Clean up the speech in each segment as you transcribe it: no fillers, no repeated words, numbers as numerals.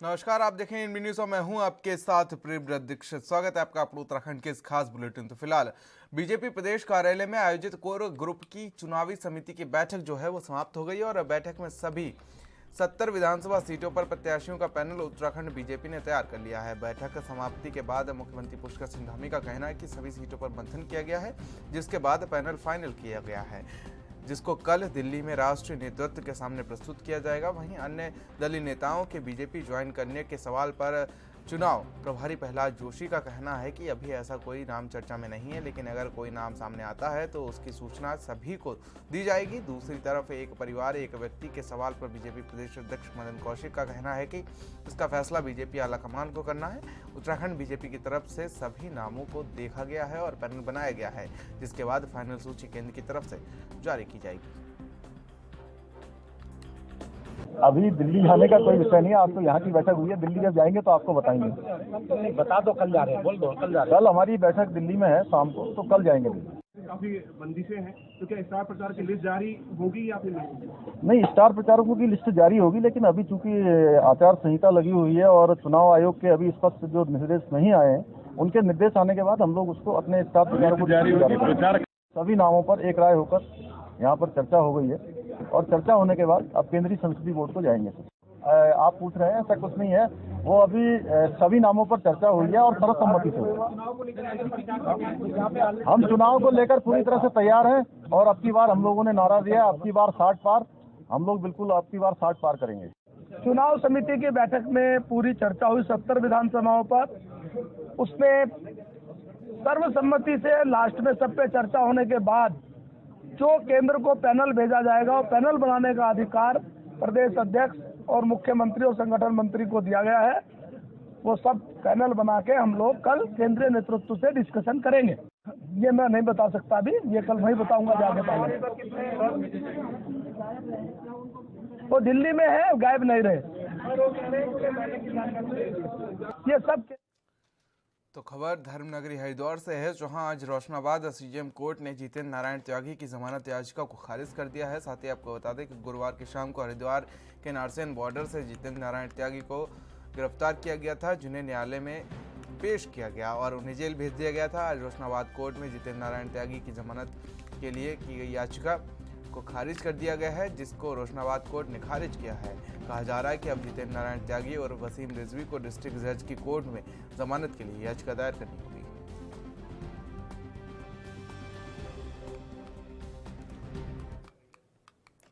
नमस्कार, आप देखें इन न्यूज़ और मैं हूं आपके साथ प्रेम दीक्षित। स्वागत है आपका अपने उत्तराखंड के इस खास बुलेटिन। तो फिलहाल बीजेपी प्रदेश कार्यालय में आयोजित कोर ग्रुप की चुनावी समिति की बैठक जो है वो समाप्त हो गई है और बैठक में सभी 70 विधानसभा सीटों पर प्रत्याशियों का पैनल उत्तराखंड बीजेपी ने तैयार कर लिया है। बैठक समाप्ति के बाद मुख्यमंत्री पुष्कर सिंह धामी का कहना है कि सभी सीटों पर मंथन किया गया है, जिसके बाद पैनल फाइनल किया गया है, जिसको कल दिल्ली में राष्ट्रीय नेतृत्व के सामने प्रस्तुत किया जाएगा। वहीं अन्य दलीय नेताओं के बीजेपी ज्वाइन करने के सवाल पर चुनाव प्रभारी प्रहलाद जोशी का कहना है कि अभी ऐसा कोई नाम चर्चा में नहीं है, लेकिन अगर कोई नाम सामने आता है तो उसकी सूचना सभी को दी जाएगी। दूसरी तरफ एक परिवार एक व्यक्ति के सवाल पर बीजेपी प्रदेश अध्यक्ष मदन कौशिक का कहना है कि इसका फैसला बीजेपी आलाकमान को करना है। उत्तराखंड बीजेपी की तरफ से सभी नामों को देखा गया है और पैनल बनाया गया है, जिसके बाद फाइनल सूची केंद्र की तरफ से जारी की जाएगी। अभी दिल्ली जाने का कोई विषय नहीं है। आज तो यहाँ की बैठक हुई है, दिल्ली जब जाएंगे तो आपको बताएंगे। बता दो कल जा रहे हैं, बोल दो कल जा रहे हैं। कल हमारी बैठक दिल्ली में है शाम को, तो कल जाएंगे दिल्ली। काफी बंदिशें हैं, तो क्या स्टार प्रचार की लिस्ट जारी होगी या फिर नहीं, स्टार प्रचारकों की लिस्ट जारी होगी, लेकिन अभी चूंकि आचार संहिता लगी हुई है और चुनाव आयोग के अभी स्पष्ट जो निर्देश नहीं आए हैं, उनके निर्देश आने के बाद हम लोग उसको अपने स्टार प्रचारकों को जारी होगी। सभी नामों पर एक राय होकर यहाँ पर चर्चा हो गई है और चर्चा होने के बाद अब केंद्रीय संसदीय बोर्ड को जाएंगे। आप पूछ रहे हैं, ऐसा कुछ नहीं है। वो अभी सभी नामों पर चर्चा हुई है और सर्वसम्मति से हुई है। हम चुनाव को लेकर पूरी तरह से तैयार हैं और अब की बार हम लोगों ने नारा दिया, अब की बार 60 पार। हम लोग बिल्कुल अब की बार 60 पार करेंगे। चुनाव समिति की बैठक में पूरी चर्चा हुई 70 विधानसभाओं पर। उसमें सर्वसम्मति से लास्ट में सब पे चर्चा होने के बाद जो केंद्र को पैनल भेजा जाएगा, वो पैनल बनाने का अधिकार प्रदेश अध्यक्ष और मुख्यमंत्री और संगठन मंत्री को दिया गया है। वो सब पैनल बना के हम लोग कल केंद्रीय नेतृत्व से डिस्कशन करेंगे। ये मैं नहीं बता सकता अभी, ये कल मैं बताऊंगा जाके पहले। वो दिल्ली में है, गायब नहीं रहे। ये सब तो खबर धर्मनगरी हरिद्वार से है, जहां आज रोशनाबाद सीजेएम कोर्ट ने जितेंद्र नारायण त्यागी की जमानत याचिका को खारिज कर दिया है। साथ ही आपको बता दें कि गुरुवार की शाम को हरिद्वार के नारसेन बॉर्डर से जितेंद्र नारायण त्यागी को गिरफ्तार किया गया था, जिन्हें न्यायालय में पेश किया गया और उन्हें जेल भेज दिया गया था। आज रोशनाबाद कोर्ट में जितेंद्र नारायण त्यागी की जमानत के लिए की गई याचिका को खारिज कर दिया गया है, जिसको रोशनाबाद कोर्ट ने खारिज किया है। कहा जा रहा है कि अब जितेंद्र नारायण त्यागी और वसीम रिजवी को डिस्ट्रिक्ट जज की कोर्ट में जमानत के लिए याचिका दायर करनी होगी।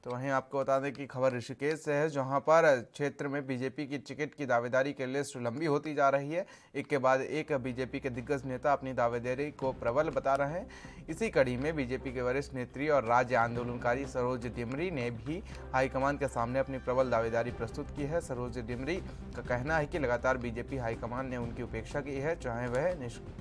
तो वहीं आपको बता दें कि खबर ऋषिकेश से है, जहां पर क्षेत्र में बीजेपी की टिकट की दावेदारी की लिस्ट लंबी होती जा रही है। एक के बाद एक बीजेपी के दिग्गज नेता अपनी दावेदारी को प्रबल बता रहे हैं। इसी कड़ी में बीजेपी के वरिष्ठ नेत्री और राज्य आंदोलनकारी सरोज डिमरी ने भी हाईकमान के सामने अपनी प्रबल दावेदारी प्रस्तुत की है। सरोज डिमरी का कहना है कि लगातार बीजेपी हाईकमान ने उनकी उपेक्षा की है, चाहे वह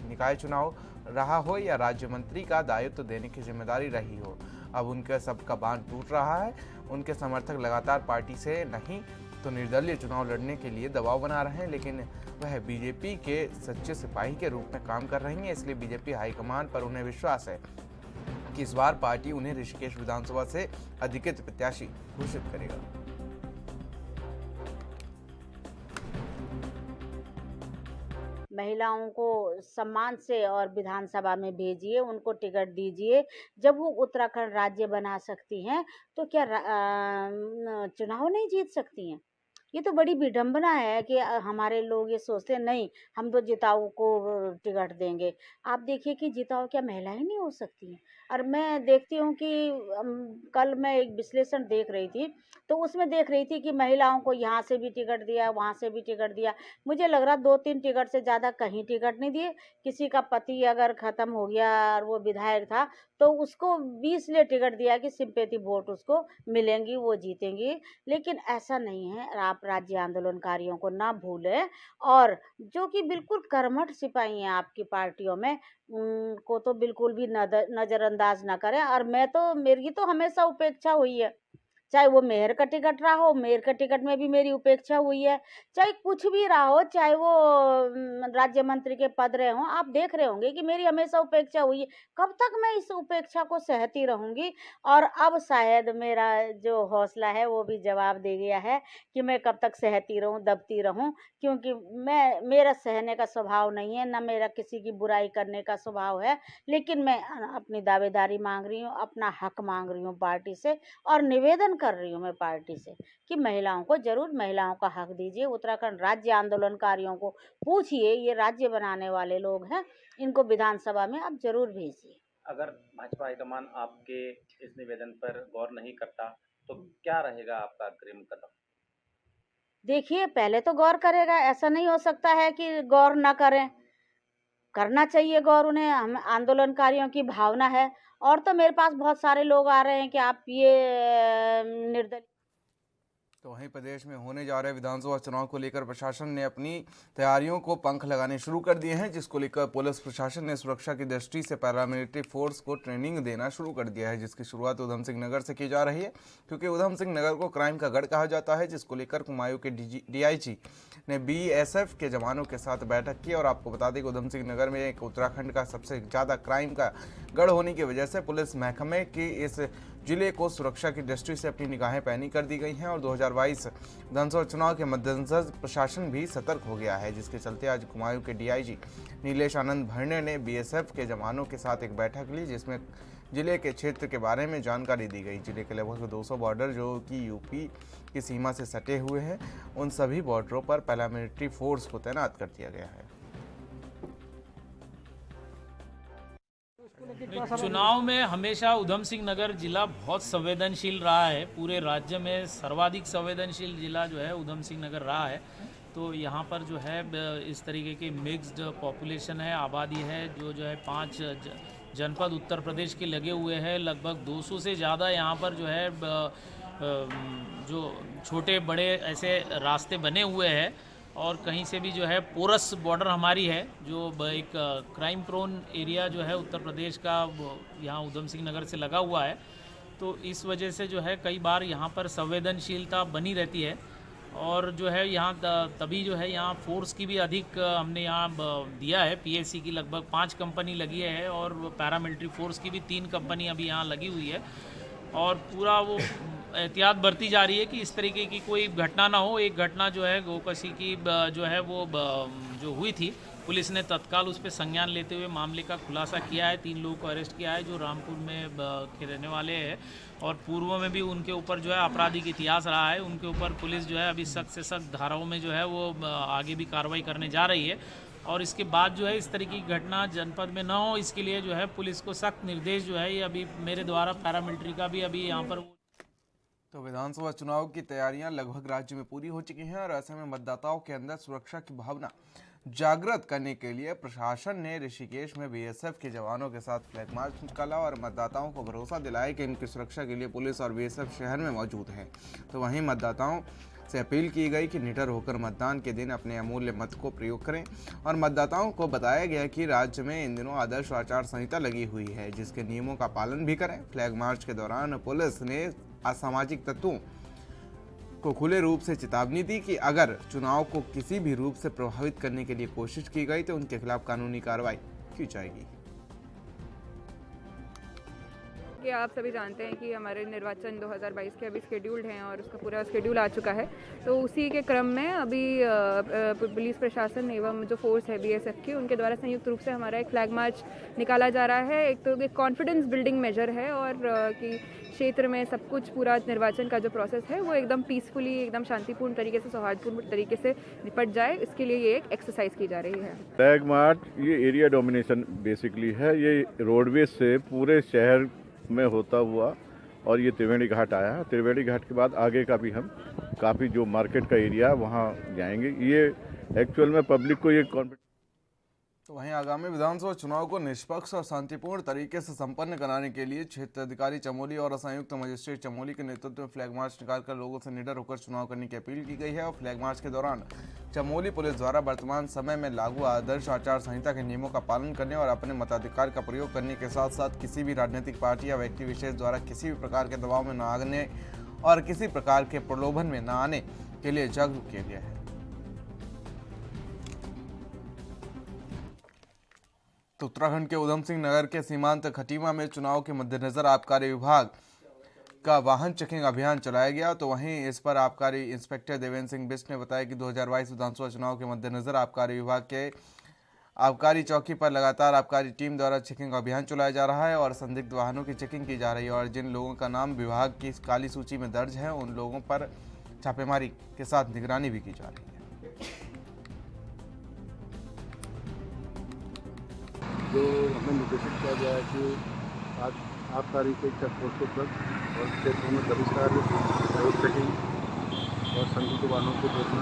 निकाय चुनाव रहा हो या राज्य मंत्री का दायित्व देने की जिम्मेदारी रही हो। अब उनका सबका बांध टूट रहा है। उनके समर्थक लगातार पार्टी से नहीं तो निर्दलीय चुनाव लड़ने के लिए दबाव बना रहे हैं, लेकिन वह बीजेपी के सच्चे सिपाही के रूप में काम कर रही हैं। इसलिए बीजेपी हाईकमान पर उन्हें विश्वास है कि इस बार पार्टी उन्हें ऋषिकेश विधानसभा से अधिकृत प्रत्याशी घोषित करेगा। महिलाओं को सम्मान से और विधानसभा में भेजिए, उनको टिकट दीजिए। जब वो उत्तराखंड राज्य बना सकती हैं तो क्या चुनाव नहीं जीत सकती हैं? ये तो बड़ी विडंबना है कि हमारे लोग ये सोचते हैं नहीं हम तो जिताऊ को टिकट देंगे। आप देखिए कि जिताऊ क्या महिलाएं नहीं हो सकती हैं? और मैं देखती हूँ कि कल मैं एक विश्लेषण देख रही थी, तो उसमें देख रही थी कि महिलाओं को यहाँ से भी टिकट दिया, वहाँ से भी टिकट दिया। मुझे लग रहा 2-3 टिकट से ज़्यादा कहीं टिकट नहीं दिए। किसी का पति अगर ख़त्म हो गया और वो विधायक था तो उसको 20 लिए टिकट दिया कि सिंपैथी वोट उसको मिलेंगी, वो जीतेंगी। लेकिन ऐसा नहीं है। आप राज्य आंदोलनकारियों को ना भूलें और जो कि बिल्कुल कर्मठ सिपाही हैं आपकी पार्टियों में, उनको तो बिल्कुल भी नज़रअंदाज ना करें। और मेरी तो हमेशा उपेक्षा हुई है चाहे वो मेयर का टिकट रहा हो, मेयर का टिकट में भी मेरी उपेक्षा हुई है, चाहे कुछ भी रहा हो, चाहे वो राज्य मंत्री के पद रहे हों, आप देख रहे होंगे कि मेरी हमेशा उपेक्षा हुई है। कब तक मैं इस उपेक्षा को सहती रहूंगी? और अब शायद मेरा जो हौसला है वो भी जवाब दे गया है कि मैं कब तक सहती रहूं, दबती रहूं, क्योंकि मेरा सहने का स्वभाव नहीं है, ना मेरा किसी की बुराई करने का स्वभाव है। लेकिन मैं अपनी दावेदारी मांग रही हूँ, अपना हक मांग रही हूँ पार्टी से, और निवेदन कर रही हूँ मैं पार्टी से कि महिलाओं को जरूर महिलाओं का हक दीजिए। उत्तराखंड राज्य आंदोलनकारियों को पूछिए, ये राज्य बनाने वाले लोग हैं, इनको विधानसभा में आप जरूर भेजिए। अगर भाजपा हाईकमान आपके इस निवेदन पर गौर नहीं करता तो क्या रहेगा आपका अग्रिम कदम? देखिए, पहले तो गौर करेगा, ऐसा नहीं हो सकता है कि गौर ना करें, करना चाहिए गौर उन्हें। हम आंदोलनकारियों की भावना है। और तो मेरे पास बहुत सारे लोग आ रहे हैं कि आप ये निर्दलीय। तो वहीं प्रदेश में होने जा रहे विधानसभा चुनाव को लेकर प्रशासन ने अपनी तैयारियों को पंख लगाने शुरू कर दिए हैं, जिसको लेकर पुलिस प्रशासन ने सुरक्षा की दृष्टि से पैरामिलिट्री फोर्स को ट्रेनिंग देना शुरू कर दिया है, जिसकी शुरुआत उधम सिंह नगर से की जा रही है, क्योंकि उधम सिंह नगर को क्राइम का गढ़ कहा जाता है, जिसको लेकर कुमायूं के डीआईजी ने बीएसएफ के जवानों के साथ बैठक की। और आपको बता दें कि उधम सिंह नगर में एक उत्तराखंड का सबसे ज़्यादा क्राइम का गढ़ होने की वजह से पुलिस महकमे की इस जिले को सुरक्षा की दृष्टि से अपनी निगाहें पैनी कर दी गई हैं। और 2022 विधानसभा चुनाव के मद्देनजर प्रशासन भी सतर्क हो गया है, जिसके चलते आज कुमायूं के डीआईजी नीलेश आनंद भरने ने बीएसएफ के जवानों के साथ एक बैठक ली, जिसमें जिले के क्षेत्र के बारे में जानकारी दी गई। जिले के लगभग 200 बॉर्डर जो कि यूपी की सीमा से सटे हुए हैं, उन सभी बॉर्डरों पर पैरामिलिट्री फोर्स को तैनात कर दिया गया है। चुनाव में हमेशा उधम सिंह नगर जिला बहुत संवेदनशील रहा है। पूरे राज्य में सर्वाधिक संवेदनशील जिला जो है उधम सिंह नगर रहा है। तो यहाँ पर जो है इस तरीके की मिक्स्ड पॉपुलेशन है, आबादी है, जो है 5 जनपद उत्तर प्रदेश के लगे हुए हैं। लगभग 200 से ज़्यादा यहाँ पर जो है जो छोटे बड़े ऐसे रास्ते बने हुए हैं, और कहीं से भी जो है पोरस बॉर्डर हमारी है, जो एक क्राइम प्रोन एरिया जो है उत्तर प्रदेश का यहाँ उधम सिंह नगर से लगा हुआ है। तो इस वजह से जो है कई बार यहाँ पर संवेदनशीलता बनी रहती है। और जो है यहाँ तभी जो है यहाँ फोर्स की भी अधिक हमने यहाँ दिया है। पीएससी की लगभग 5 कंपनी लगी है, और पैरामिलिट्री फोर्स की भी 3 कंपनी अभी यहाँ लगी हुई है। और पूरा वो एहतियात बरती जा रही है कि इस तरीके की कोई घटना ना हो। एक घटना जो है गोकसी की जो है वो जो हुई थी, पुलिस ने तत्काल उस पर संज्ञान लेते हुए मामले का खुलासा किया है। 3 लोगों को अरेस्ट किया है जो रामपुर में के रहने वाले हैं, और पूर्व में भी उनके ऊपर जो है आपराधिक इतिहास रहा है। उनके ऊपर पुलिस जो है अभी सख्त से सख्त धाराओं में जो है वो आगे भी कार्रवाई करने जा रही है। और इसके बाद जो है इस तरह की घटना जनपद में ना हो, इसके लिए जो है पुलिस को सख्त निर्देश जो है ये अभी मेरे द्वारा पैरामिलिट्री का भी अभी यहाँ पर। तो विधानसभा चुनाव की तैयारियां लगभग राज्य में पूरी हो चुकी हैं, और ऐसे में मतदाताओं के अंदर सुरक्षा की भावना जागृत करने के लिए प्रशासन ने ऋषिकेश में बीएसएफ के जवानों के साथ फ्लैग मार्च निकाला और मतदाताओं को भरोसा दिलाया कि इनकी सुरक्षा के लिए पुलिस और बीएसएफ शहर में मौजूद है। तो वहीं मतदाताओं से अपील की गई कि निडर होकर मतदान के दिन अपने अमूल्य मत को प्रयोग करें। और मतदाताओं को बताया गया कि राज्य में इन दिनों आदर्श आचार संहिता लगी हुई है, जिसके नियमों का पालन भी करें। फ्लैग मार्च के दौरान पुलिस ने असामाजिक तत्वों को खुले रूप से चेतावनी दी कि अगर चुनाव को किसी भी रूप से प्रभावित करने के लिए कोशिश की गई तो उनके खिलाफ कानूनी कार्रवाई की जाएगी। कि आप सभी जानते हैं कि हमारे निर्वाचन 2022 के अभी शेड्यूल्ड हैं और उसका पूरा शेड्यूल आ चुका है। तो उसी के क्रम में अभी पुलिस प्रशासन एवं जो फोर्स है बीएसएफ की, उनके द्वारा संयुक्त रूप से हमारा एक फ्लैग मार्च निकाला जा रहा है। एक तो एक कॉन्फिडेंस बिल्डिंग मेजर है, और कि क्षेत्र में सब कुछ पूरा निर्वाचन का जो प्रोसेस है वो एकदम पीसफुली, एकदम शांतिपूर्ण तरीके से, सौहार्दपूर्ण तरीके से निपट जाए, इसके लिए ये एक एक्सरसाइज की जा रही है। फ्लैग मार्च ये एरिया डोमिनेशन बेसिकली है। ये रोडवेज से पूरे शहर में होता हुआ और ये त्रिवेणी घाट आया। त्रिवेणी घाट के बाद आगे का भी हम काफ़ी जो मार्केट का एरिया वहाँ जाएंगे। ये एक्चुअल में पब्लिक को ये कॉन्फिडेंस। तो वहीं आगामी विधानसभा चुनाव को निष्पक्ष और शांतिपूर्ण तरीके से संपन्न कराने के लिए क्षेत्र अधिकारी चमोली और संयुक्त मजिस्ट्रेट चमोली के नेतृत्व में फ्लैग मार्च निकालकर लोगों से निडर होकर चुनाव करने की अपील की गई है। और फ्लैग मार्च के दौरान चमोली पुलिस द्वारा वर्तमान समय में लागू आदर्श आचार संहिता के नियमों का पालन करने और अपने मताधिकार का प्रयोग करने के साथ साथ किसी भी राजनीतिक पार्टी या व्यक्ति विशेष द्वारा किसी भी प्रकार के दबाव में न आने और किसी प्रकार के प्रलोभन में न आने के लिए जागरूक किया गया है। तो उत्तराखंड के उधम सिंह नगर के सीमांत खटीमा में चुनाव के मद्देनजर आबकारी विभाग का वाहन चेकिंग अभियान चलाया गया। तो वहीं इस पर आबकारी इंस्पेक्टर देवेंद्र सिंह बिष्ट ने बताया कि 2022 विधानसभा चुनाव के मद्देनजर आबकारी विभाग के आबकारी चौकी पर लगातार आबकारी टीम द्वारा चेकिंग अभियान चलाया जा रहा है और संदिग्ध वाहनों की चेकिंग की जा रही है और जिन लोगों का नाम विभाग की काली सूची में दर्ज है उन लोगों पर छापेमारी के साथ निगरानी भी की जा रही है। जो हमें निर्देशित किया गया है कि आज आबकारी के चेक पोस्टों पर और क्षेत्रों में दबिश कार्य, रोड चेकिंग और संदिग्ध वाहनों को देखना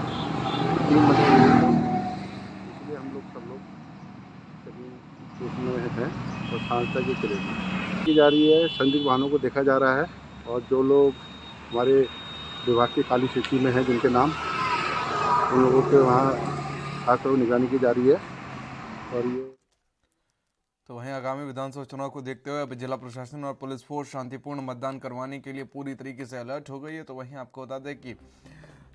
टीम बनी हुई है। इसलिए हम लोग सब लोग चेकिंग उसमें हैं और सांझ तक ये चलेगी की जा रही है। संदिग्ध वाहनों को देखा जा रहा है और जो लोग हमारे विभाग की काली सूची में हैं जिनके नाम, उन लोगों के वहाँ खासतौर निगरानी की जा रही है। और ये तो वहीं आगामी विधानसभा चुनाव को देखते हुए अब जिला प्रशासन और पुलिस फोर्स शांतिपूर्ण मतदान करवाने के लिए पूरी तरीके से अलर्ट हो गई है। तो वहीं आपको बता दें कि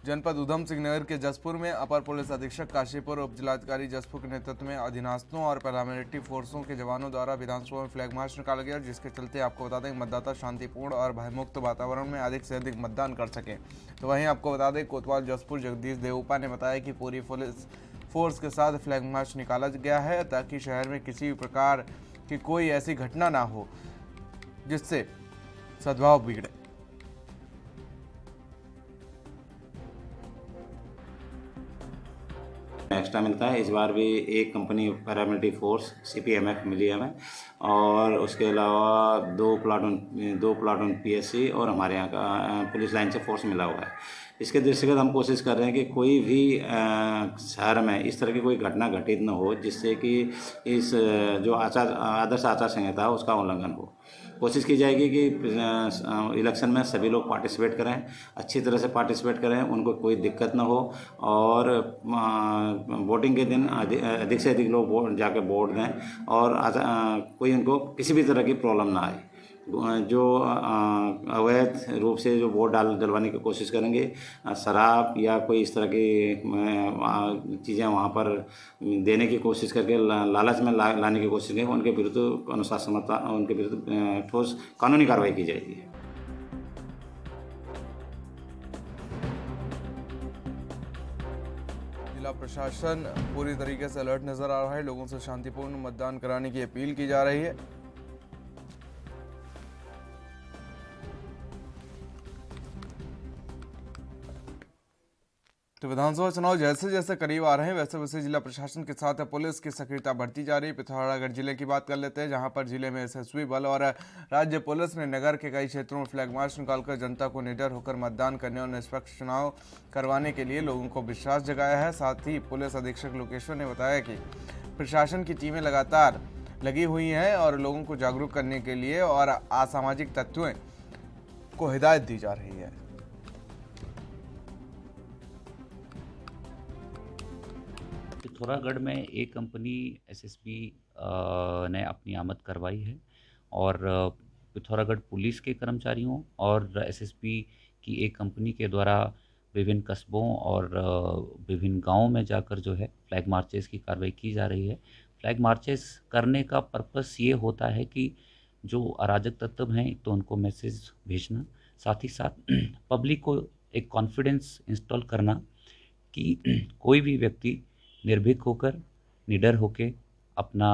जनपद उधम सिंह नगर के जसपुर में अपर पुलिस अधीक्षक काशीपुर, उप जिलाधिकारी जसपुर के नेतृत्व में अधीनस्थों और पैरामिलिट्री फोर्सों के जवानों द्वारा विधानसभा में फ्लैग मार्च निकाला गया, जिसके चलते आपको बता दें मतदाता शांतिपूर्ण और भयमुक्त वातावरण में अधिक से अधिक मतदान कर सके। तो वहीं आपको बता दें कोतवाल जसपुर जगदीश देवोपा ने बताया कि पूरी पुलिस फोर्स के साथ फ्लैग मार्च निकाला गया है ताकि शहर में किसी भी प्रकार की कोई ऐसी घटना ना हो जिससे सद्भाव बिगड़े। एक्स्ट्रा मिलता है। इस बार भी एक कंपनी पैरामिलिट्री फोर्स CPMF मिली हमें और उसके अलावा दो प्लाटून PSC और हमारे यहाँ का पुलिस लाइन से फोर्स मिला हुआ है। इसके दृष्टिगत हम कोशिश कर रहे हैं कि कोई भी शहर में इस तरह की कोई घटना घटित न हो जिससे कि इस जो आदर्श आचार संहिता है उसका उल्लंघन हो। कोशिश की जाएगी कि इलेक्शन में सभी लोग पार्टिसिपेट करें, अच्छी तरह से पार्टिसिपेट करें, उनको कोई दिक्कत ना हो और वोटिंग के दिन अधिक से अधिक लोग जाकर वोट दें और कोई उनको किसी भी तरह की प्रॉब्लम ना आए। जो अवैध रूप से जो वोट डलवाने की कोशिश करेंगे, शराब या कोई इस तरह की चीज़ें वहाँ पर देने की कोशिश करके लालच में लाने की कोशिश करेंगे, उनके विरुद्ध अनुशासनात्मक उनके विरुद्ध ठोस कानूनी कार्रवाई की जाएगी। जिला प्रशासन पूरी तरीके से अलर्ट नजर आ रहा है, लोगों से शांतिपूर्ण मतदान कराने की अपील की जा रही है। तो विधानसभा चुनाव जैसे जैसे करीब आ रहे हैं वैसे वैसे जिला प्रशासन के साथ पुलिस की सक्रियता बढ़ती जा रही है। पिथौरागढ़ जिले की बात कर लेते हैं, जहां पर जिले में SSB बल और राज्य पुलिस ने नगर के कई क्षेत्रों में फ्लैग मार्च निकालकर जनता को निडर होकर मतदान करने और निष्पक्ष चुनाव करवाने के लिए लोगों को विश्वास जगाया है। साथ ही पुलिस अधीक्षक लोकेश्वर ने बताया कि प्रशासन की टीमें लगातार लगी हुई हैं और लोगों को जागरूक करने के लिए और असामाजिक तत्वों को हिदायत दी जा रही है। पिथौरागढ़ में एक कंपनी SSB ने अपनी आमद करवाई है और पिथौरागढ़ पुलिस के कर्मचारियों और SSB की एक कंपनी के द्वारा विभिन्न कस्बों और विभिन्न गांवों में जाकर जो है फ्लैग मार्चेस की कार्रवाई की जा रही है। फ्लैग मार्चेस करने का पर्पस ये होता है कि जो अराजक तत्व हैं तो उनको मैसेज भेजना, साथ ही साथ पब्लिक को एक कॉन्फिडेंस इंस्टॉल करना कि कोई भी व्यक्ति निर्भीक होकर निडर होकर अपना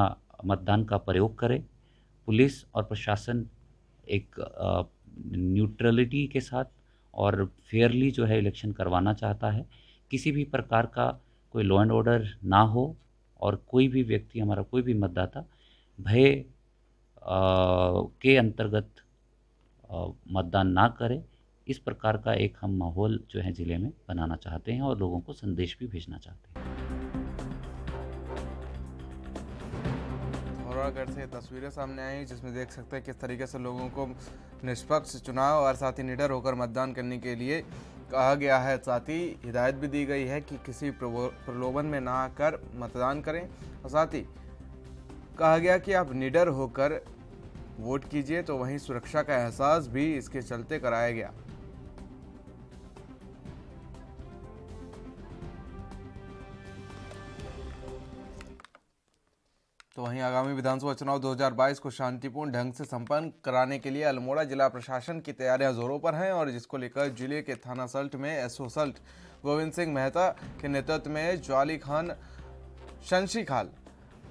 मतदान का प्रयोग करे। पुलिस और प्रशासन एक न्यूट्रलिटी के साथ और फेयरली जो है इलेक्शन करवाना चाहता है। किसी भी प्रकार का कोई लॉ एंड ऑर्डर ना हो और कोई भी व्यक्ति, हमारा कोई भी मतदाता भय के अंतर्गत मतदान ना करे, इस प्रकार का एक हम माहौल जो है ज़िले में बनाना चाहते हैं और लोगों को संदेश भी भेजना चाहते हैं। पिथौरागढ़ से तस्वीरें सामने आई जिसमें देख सकते हैं किस तरीके से लोगों को निष्पक्ष चुनाव और साथ ही निडर होकर मतदान करने के लिए कहा गया है। साथ ही हिदायत भी दी गई है कि किसी प्रलोभन में ना आकर मतदान करें और साथ ही कहा गया कि आप निडर होकर वोट कीजिए। तो वहीं सुरक्षा का एहसास भी इसके चलते कराया गया। तो वहीं आगामी विधानसभा चुनाव 2022 को शांतिपूर्ण ढंग से संपन्न कराने के लिए अल्मोड़ा जिला प्रशासन की तैयारियां जोरों पर हैं और जिसको लेकर जिले के थाना सल्ट में एसओ सल्ट गोविंद सिंह मेहता के नेतृत्व में ज्वाली खान, शंशी खाल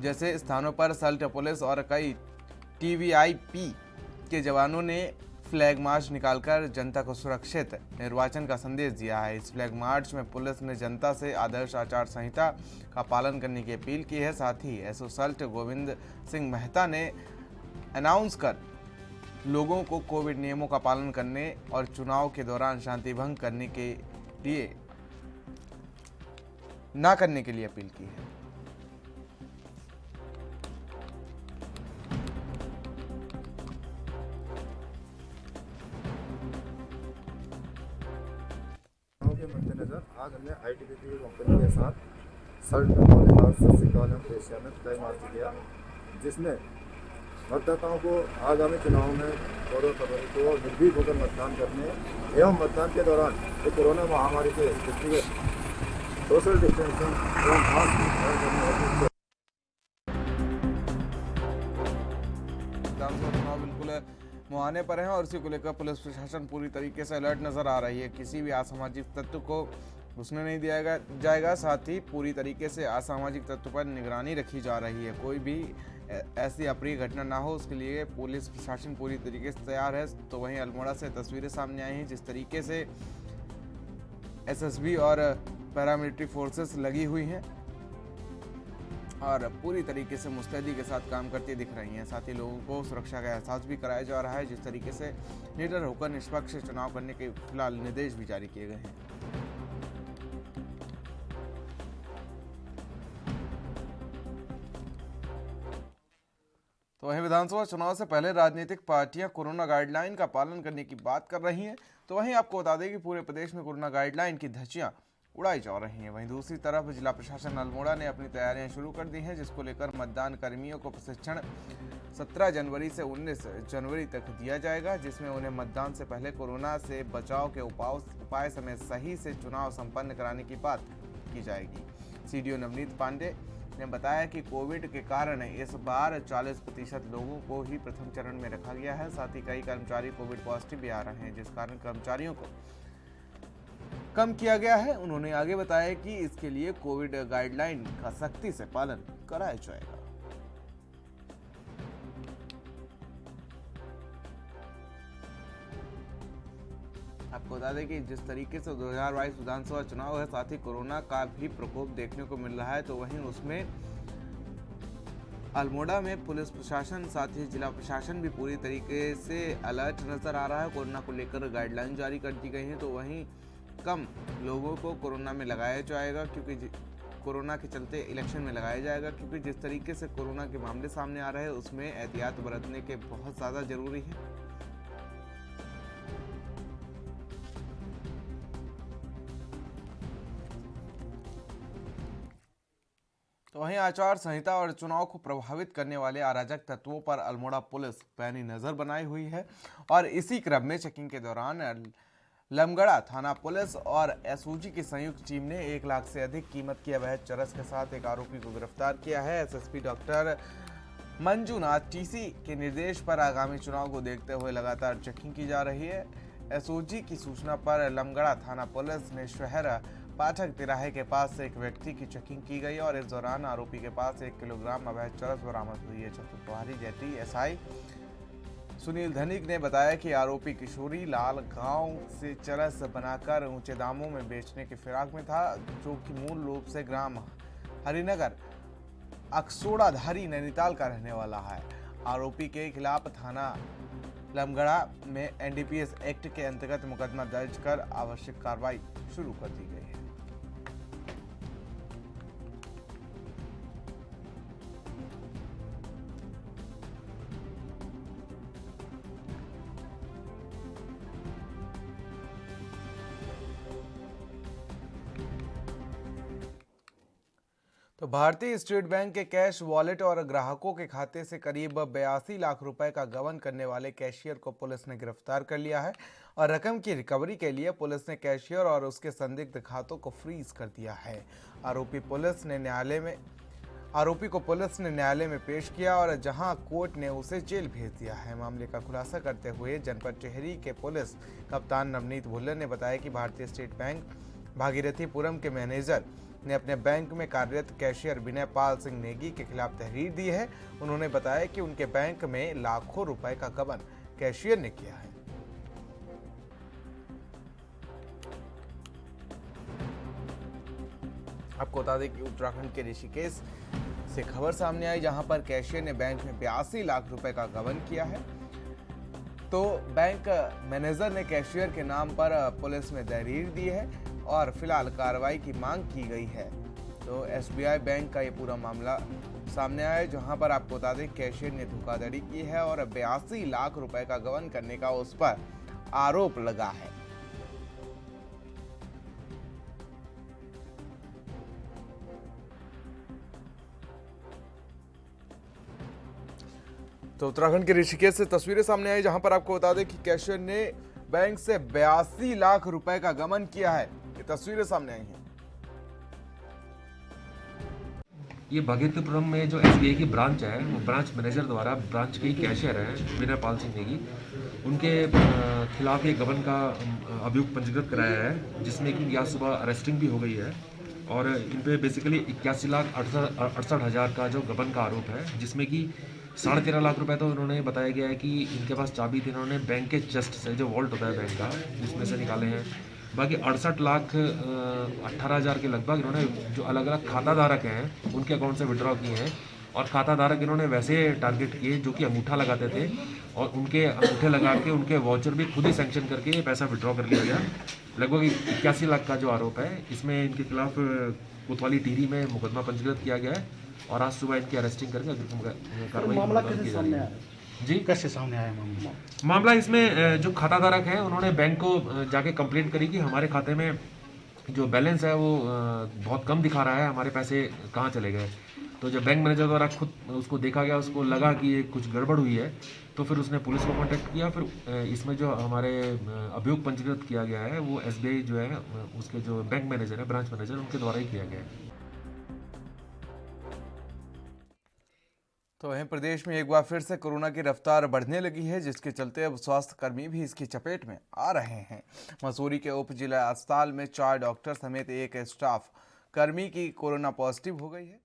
जैसे स्थानों पर सल्ट पुलिस और कई टीवीआईपी के जवानों ने फ्लैग मार्च निकालकर जनता को सुरक्षित निर्वाचन का संदेश दिया है। इस फ्लैग मार्च में पुलिस ने जनता से आदर्श आचार संहिता का पालन करने की अपील की है। साथ ही एसओ सल्ट गोविंद सिंह मेहता ने अनाउंस कर लोगों को कोविड नियमों का पालन करने और चुनाव के दौरान शांति भंग करने के लिए ना करने के लिए अपील की है। के मद्देनजर आज हमने आईटीबीपी कंपनी के साथ सल्ट कॉलेज एशिया में फ्लैग मार्च किया, जिसमें मतदाताओं को आगामी चुनाव में 14 फरवरी को निर्भीक होकर मतदान करने एवं मतदान के दौरान कोरोना महामारी के दृष्टिगत सोशल डिस्टेंसिंग एवं मास्क करने विधानसभा चुनाव बिल्कुल मुहाने पर है और इसी को लेकर पुलिस प्रशासन पूरी तरीके से अलर्ट नजर आ रही है। किसी भी असामाजिक तत्व को घुसने नहीं दिया जाएगा। साथ ही पूरी तरीके से असामाजिक तत्व पर निगरानी रखी जा रही है। कोई भी ऐसी अप्रिय घटना ना हो, उसके लिए पुलिस प्रशासन पूरी तरीके से तैयार है। तो वहीं अल्मोड़ा से तस्वीरें सामने आई हैं जिस तरीके से एसएसबी और पैरामिलिट्री फोर्सेस लगी हुई हैं और पूरी तरीके से मुस्तैदी के साथ काम करती दिख रही हैं। साथ ही लोगों को सुरक्षा का एहसास भी कराया जा रहा है। जिस तरीके से निडर होकर निष्पक्ष चुनाव करने के फिलहाल निर्देश भी जारी किए गए हैं। तो वहीं विधानसभा चुनाव से पहले राजनीतिक पार्टियां कोरोना गाइडलाइन का पालन करने की बात कर रही हैं। तो वहीं आपको बता दें कि पूरे प्रदेश में कोरोना गाइडलाइन की धज्जियां उड़ाई जा रही हैं। वहीं दूसरी तरफ जिला प्रशासन अल्मोड़ा ने अपनी तैयारियां शुरू कर दी हैं, जिसको लेकर मतदान कर्मियों को प्रशिक्षण 17 जनवरी से 19 जनवरी तक दिया जाएगा, जिसमें उन्हें मतदान से पहले कोरोना से बचाव के उपाय समेत सही से चुनाव संपन्न कराने की बात की जाएगी। सीडीओ नवनीत पांडे ने बताया कि कोविड के कारण इस बार 40% लोगों को ही प्रथम चरण में रखा गया है। साथ ही कई कर्मचारी कोविड पॉजिटिव भी आ रहे हैं, जिस कारण कर्मचारियों को कम किया गया है। उन्होंने आगे बताया कि इसके लिए कोविड गाइडलाइन का सख्ती से पालन कराया जाएगा। आपको बता दें कि जिस तरीके से 2022 विधानसभा चुनाव है, साथ ही कोरोना का भी प्रकोप देखने को मिल रहा है, तो वहीं उसमें अल्मोड़ा में पुलिस प्रशासन साथ ही जिला प्रशासन भी पूरी तरीके से अलर्ट नजर आ रहा है। कोरोना को लेकर गाइडलाइन जारी कर दी गई है। तो वहीं कम लोगों को कोरोना में लगाया जाएगा, क्योंकि कोरोना के चलते इलेक्शन में लगाया जाएगा, क्योंकि जिस तरीके से कोरोना के मामले सामने आ रहे हैं उसमें एहतियात बरतने के बहुत ज़्यादा जरूरी है। तो वहीं आचार संहिता और चुनाव को प्रभावित करने वाले अराजक तत्वों पर अल्मोड़ा पुलिस पैनी नजर बनाई हुई है और इसी क्रम में चेकिंग के दौरान लमगड़ा थाना पुलिस और एसओजी की संयुक्त टीम ने 1 लाख से अधिक कीमत की अवैध चरस के साथ एक आरोपी को गिरफ्तार किया है। एसएसपी डॉक्टर मंजूनाथ टीसी के निर्देश पर आगामी चुनाव को देखते हुए लगातार चेकिंग की जा रही है। एसओजी की सूचना पर लमगड़ा थाना पुलिस ने शहर पाठक तिराहे के पास से एक व्यक्ति की चेकिंग की गई और इस दौरान आरोपी के पास 1 किलोग्राम अवैध चरस बरामद हुई है। चतुर्प्रभारी जेटी एसआई सुनील धनिक ने बताया कि आरोपी किशोरी लाल गांव से चरस बनाकर ऊंचे दामों में बेचने के फिराक में था, जो कि मूल रूप से ग्राम हरिनगर अक्सोड़ाधारी नैनीताल का रहने वाला है। आरोपी के खिलाफ थाना लमगड़ा में एनडीपीएस एक्ट के अंतर्गत मुकदमा दर्ज कर आवश्यक कार्रवाई शुरू कर दी गई है। तो भारतीय स्टेट बैंक के कैश वॉलेट और ग्राहकों के खाते से करीब 82 लाख रुपए का गबन करने वाले कैशियर को पुलिस ने गिरफ्तार कर लिया है और रकम की रिकवरी के लिए पुलिस ने कैशियर और उसके संदिग्ध खातों को फ्रीज कर दिया है। आरोपी पुलिस ने न्यायालय में आरोपी को पुलिस ने न्यायालय में पेश किया और जहां कोर्ट ने उसे जेल भेज दिया है। मामले का खुलासा करते हुए जनपद टिहरी के पुलिस कप्तान नवनीत भुल्लर ने बताया कि भारतीय स्टेट बैंक भागीरथीपुरम के मैनेजर ने अपने बैंक में कार्यरत कैशियर विनय पाल सिंह नेगी के खिलाफ तहरीर दी है। उन्होंने बताया कि उनके बैंक में लाखों रुपए का गबन कैशियर ने किया है। आपको बता दें कि उत्तराखंड के ऋषिकेश से खबर सामने आई, जहां पर कैशियर ने बैंक में 82 लाख रुपए का गबन किया है। तो बैंक मैनेजर ने कैशियर के नाम पर पुलिस में तहरीर दी है और फिलहाल कार्रवाई की मांग की गई है। तो एसबीआई बैंक का ये पूरा मामला सामने आया है, जहां पर आपको बता दें कैशियर ने धोखाधड़ी की है और 82 लाख रुपए का गबन करने का उस पर आरोप लगा है। तो उत्तराखंड के ऋषिकेश से तस्वीरें सामने आई, जहां पर आपको बता दें कि कैशियर ने बैंक से 82 लाख रुपए का गबन किया है। ये तस्वीरें सामने आई हैं। ये भागीरथीपुरम में जो एसबीआई की ब्रांच है, वो ब्रांच मैनेजर द्वारा ब्रांच के कैशियर हैं विनय पाल सिंह नेगी, उनके खिलाफ ये गबन का अभियोग पंजीकृत कराया है, जिसमें कि आज सुबह अरेस्टिंग भी हो गई है और इन पे बेसिकली 81,68,000 का जो गबन का आरोप है, जिसमें कि 13.5 लाख रुपए तो उन्होंने बताया गया है कि इनके पास चाबी थी, इन्होंने बैंक के चेस्ट से जो वॉल्ट होता है बैंक का उसमें से निकाले हैं। बाकी 68,18,000 के लगभग इन्होंने जो अलग अलग खाता धारक हैं उनके अकाउंट से विड्रॉ किए हैं और खाता धारक इन्होंने वैसे टारगेट किए जो कि अंगूठा लगाते थे और उनके अंगूठे लगा के उनके वाउचर भी खुद ही सैंक्शन करके ये पैसा विड्रॉ कर लिया गया। लगभग 81 लाख का जो आरोप है, इसमें इनके खिलाफ कोतवाली टिहरी में मुकदमा पंजीकृत किया गया है और आज सुबह इनकी अरेस्टिंग करके कार्रवाई की जा रही है। जी, कैसे सामने आया मामला? इसमें जो खाता धारक है उन्होंने बैंक को जाके कंप्लेंट करी कि हमारे खाते में जो बैलेंस है वो बहुत कम दिखा रहा है, हमारे पैसे कहाँ चले गए। तो जब बैंक मैनेजर द्वारा खुद उसको देखा गया, उसको लगा कि ये कुछ गड़बड़ हुई है, तो फिर उसने पुलिस को कांटेक्ट किया। फिर इसमें जो हमारे अभियोग पंजीकृत किया गया है वो एसबीआई जो है उसके जो बैंक मैनेजर है, ब्रांच मैनेजर, उनके द्वारा ही किया गया है। तो वहीं प्रदेश में एक बार फिर से कोरोना की रफ्तार बढ़ने लगी है, जिसके चलते अब स्वास्थ्य कर्मी भी इसकी चपेट में आ रहे हैं। मसूरी के उप जिला अस्पताल में 4 डॉक्टर समेत एक स्टाफ कर्मी की कोरोना पॉजिटिव हो गई है।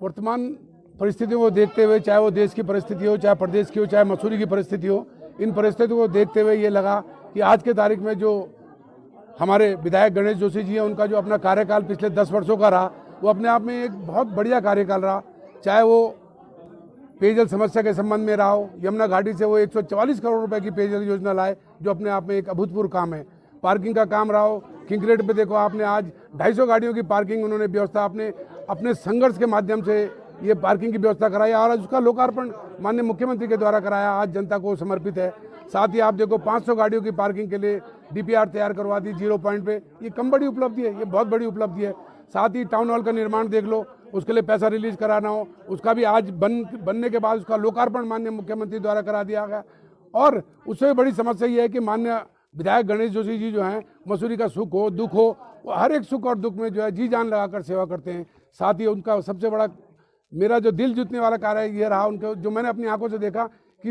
वर्तमान परिस्थितियों को देखते हुए, चाहे वो देश की परिस्थिति हो, चाहे प्रदेश की हो, चाहे मसूरी की परिस्थिति हो, इन परिस्थितियों को देखते हुए ये लगा कि आज के तारीख में जो हमारे विधायक गणेश जोशी जी हैं, उनका जो अपना कार्यकाल पिछले 10 वर्षों का रहा, वो अपने आप में एक बहुत बढ़िया कार्यकाल रहा। चाहे वो पेयजल समस्या के संबंध में रहा हो, यमुना घाटी से वो 144 करोड़ रुपए की पेयजल योजना लाए, जो अपने आप में एक अभूतपूर्व काम है। पार्किंग का काम रहा हो, किंकरेट पे देखो आपने आज 250 गाड़ियों की पार्किंग उन्होंने व्यवस्था अपने संघर्ष के माध्यम से ये पार्किंग की व्यवस्था कराई और आज उसका लोकार्पण माननीय मुख्यमंत्री के द्वारा कराया, आज जनता को समर्पित है। साथ ही आप देखो 500 गाड़ियों की पार्किंग के लिए डीपीआर तैयार करवा दी 0 पॉइंट पे, ये कम बड़ी उपलब्धि है, ये बहुत बड़ी उपलब्धि है। साथ ही टाउन हॉल का निर्माण देख लो, उसके लिए पैसा रिलीज कराना हो, उसका भी आज बनने के बाद उसका लोकार्पण माननीय मुख्यमंत्री द्वारा करा दिया गया। और उससे बड़ी समस्या ये है कि माननीय विधायक गणेश जोशी जी जो हैं, मसूरी का सुख हो दुख हो, वो हर एक सुख और दुख में जो है जी जान लगाकर सेवा करते हैं। साथ ही उनका सबसे बड़ा मेरा जो दिल जीतने वाला कार्य ये रहा उनके, जो मैंने अपनी आंखों से देखा कि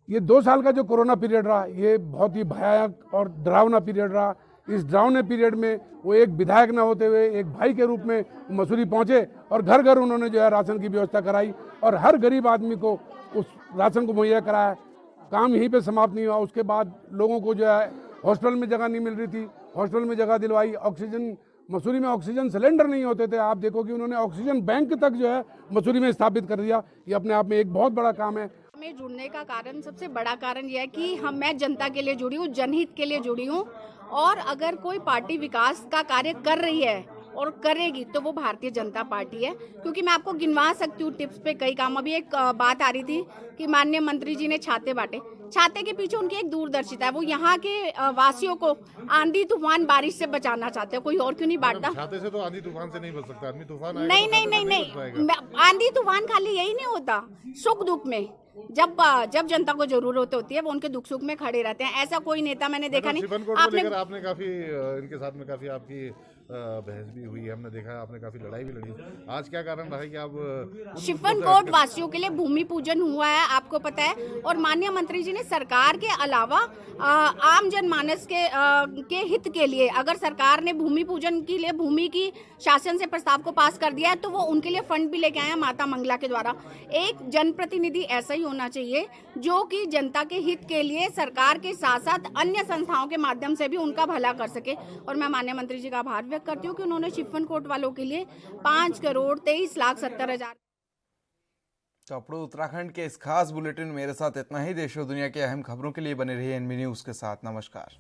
ये 2 साल का जो कोरोना पीरियड रहा, ये बहुत ही भयानक और डरावना पीरियड रहा। इस डरावने पीरियड में वो एक विधायक न होते हुए एक भाई के रूप में मसूरी पहुंचे और घर घर उन्होंने जो है राशन की व्यवस्था कराई और हर गरीब आदमी को उस राशन को मुहैया कराया। काम यहीं पे समाप्त नहीं हुआ, उसके बाद लोगों को जो है हॉस्टल में जगह नहीं मिल रही थी, हॉस्टल में जगह दिलवाई। ऑक्सीजन, मसूरी में ऑक्सीजन सिलेंडर नहीं होते थे, आप देखो कि उन्होंने ऑक्सीजन बैंक तक जो है मसूरी में स्थापित कर दिया। ये अपने आप में एक बहुत बड़ा काम है। में जुड़ने का कारण, सबसे बड़ा कारण यह है कि मैं जनता के लिए जुड़ी हूँ, जनहित के लिए जुड़ी हूँ। और अगर कोई पार्टी विकास का कार्य कर रही है और करेगी तो वो भारतीय जनता पार्टी है। क्योंकि मैं आपको गिनवा सकती हूँ टिप्स पे कई काम। अभी एक बात आ रही थी कि माननीय मंत्री जी ने छाते बांटे। छाते के पीछे उनकी एक दूरदर्शिता है, वो यहाँ के वासियों को आंधी तूफान बारिश से बचाना चाहते हैं। कोई और क्यों नहीं बांटता? छाते से तो आंधी तूफान से नहीं बच सकता आदमी। तूफान आएगा नहीं तो नहीं छाते नहीं से बच नहीं, पाएगा। आंधी तूफान खाली यही नहीं होता, सुख दुख में जब जनता को जरूरत होती है वो उनके दुख सुख में खड़े रहते हैं। ऐसा कोई नेता मैंने देखा नहीं। शिफन कोर्ट को लेकर आपने काफी इनके साथ में काफी आपकी बहस भी हुई है, हमने देखा है आपने काफी लड़ाई भी लड़ी। आज क्या कारण रहा है कि आप शिफन कोर्ट वासियों के लिए भूमि पूजन हुआ है, आपको पता है। और माननीय मंत्री जी ने सरकार के अलावा आम जनमानस के हित के लिए, अगर सरकार ने भूमि पूजन के लिए भूमि की शासन से प्रस्ताव को पास कर दिया है तो वो उनके लिए फंड भी लेके आए हैं माता मंगला के द्वारा। एक जनप्रतिनिधि ऐसा ही होना चाहिए जो कि जनता के हित के लिए सरकार के साथ साथ अन्य संस्थाओं के माध्यम से भी उनका भला कर सके। और मैं माननीय मंत्री जी का आभार व्यक्त करती हूँ कि उन्होंने शिफन कोर्ट वालों के लिए 5,23,70,000। तो अपने उत्तराखंड के इस खास बुलेटिन में मेरे साथ इतना ही। देश और दुनिया की अहम खबरों के लिए बने रहिए एनबी न्यूज के साथ। नमस्कार।